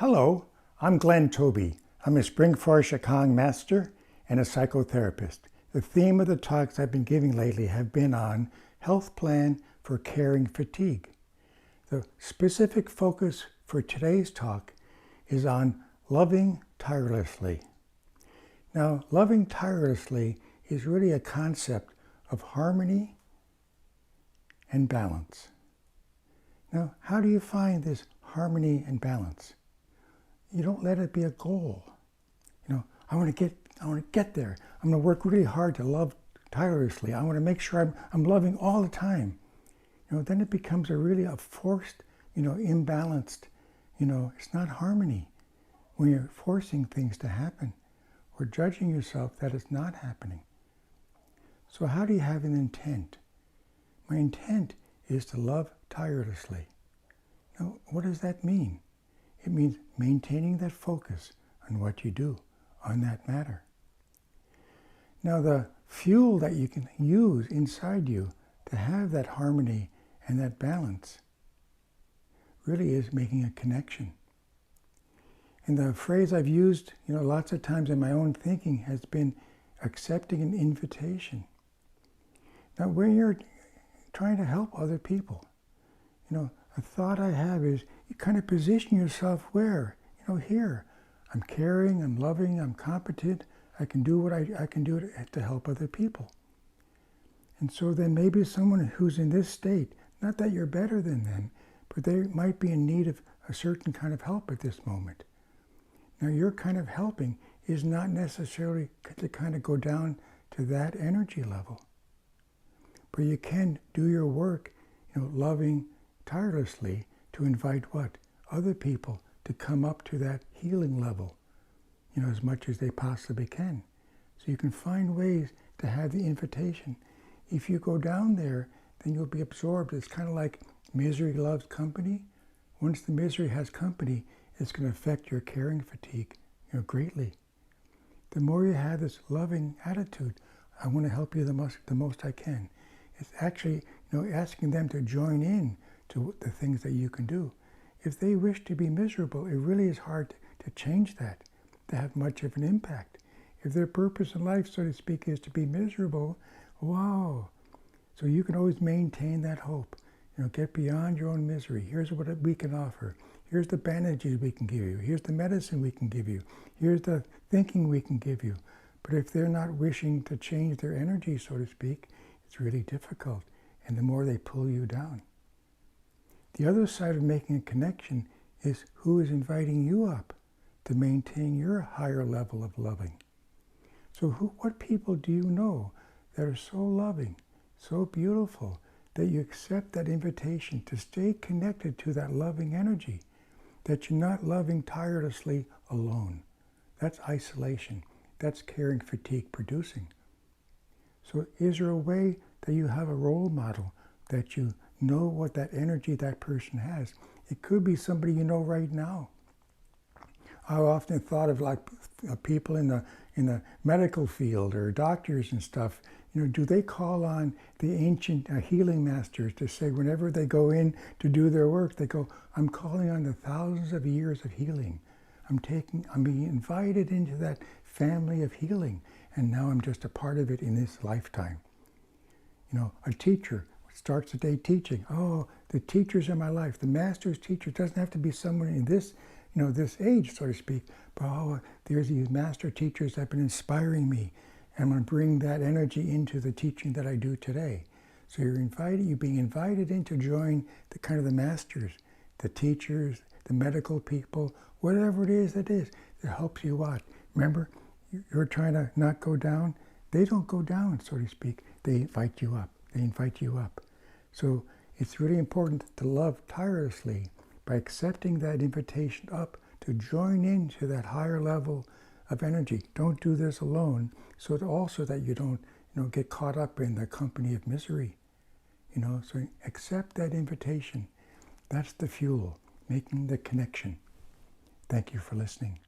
Hello, I'm Glenn Tobey. I'm a Spring Forest Shikang master and a psychotherapist. The theme of the talks I've been giving lately have been on health plan for caring fatigue. The specific focus for today's talk is on loving tirelessly. Now, loving tirelessly is really a concept of harmony and balance. Now, how do you find this harmony and balance? You don't let it be a goal. I want to get there. I'm going to work really hard to love tirelessly. I want to make sure I'm loving all the time. Then it becomes a forced, imbalanced, it's not harmony when you're forcing things to happen or judging yourself that it's not happening. So how do you have an intent? My intent is to love tirelessly. Now, what does that mean? It means maintaining that focus on what you do on that matter. Now, the fuel that you can use inside you to have that harmony and that balance really is making a connection. And the phrase I've used, lots of times in my own thinking has been accepting an invitation. Now, when you're trying to help other people, a thought I have is you kind of position yourself where, here. I'm caring, I'm loving, I'm competent, I can do what I can do to help other people. And so then maybe someone who's in this state, not that you're better than them, but they might be in need of a certain kind of help at this moment. Now, your kind of helping is not necessarily to kind of go down to that energy level. But you can do your work, loving tirelessly to invite what? Other people to come up to that healing level, as much as they possibly can. So you can find ways to have the invitation. If you go down there, then you'll be absorbed. It's kind of like misery loves company. Once the misery has company, it's going to affect your caring fatigue, greatly. The more you have this loving attitude, I want to help you the most I can. It's actually, asking them to join in to the things that you can do. If they wish to be miserable, it really is hard to change that, to have much of an impact. If their purpose in life, so to speak, is to be miserable, wow. So you can always maintain that hope. Get beyond your own misery. Here's what we can offer. Here's the bandages we can give you. Here's the medicine we can give you. Here's the thinking we can give you. But if they're not wishing to change their energy, so to speak, it's really difficult. And the more they pull you down. The other side of making a connection is who is inviting you up to maintain your higher level of loving. So what people do you know that are so loving, so beautiful, that you accept that invitation to stay connected to that loving energy, that you're not loving tirelessly alone? That's isolation. That's caring fatigue producing. So is there a way that you have a role model that you know what that energy that person has? It could be somebody you know right now. I often thought of people in the medical field or doctors and stuff. Do they call on the ancient healing masters to say whenever they go in to do their work, they go, I'm calling on the thousands of years of healing. I'm being invited into that family of healing, and now I'm just a part of it in this lifetime. A teacher starts the day teaching. Oh, the teachers in my life, the master's teacher doesn't have to be someone in this, this age, so to speak. But there's these master teachers that have been inspiring me. And I'm going to bring that energy into the teaching that I do today. So you're being invited in to join the masters, the teachers, the medical people, whatever it is that helps you what? Remember, you're trying to not go down. They don't go down, so to speak. They invite you up. They invite you up. So it's really important to love tirelessly by accepting that invitation up to join into that higher level of energy. Don't do this alone, so that you don't, get caught up in the company of misery. So accept that invitation. That's the fuel, making the connection. Thank you for listening.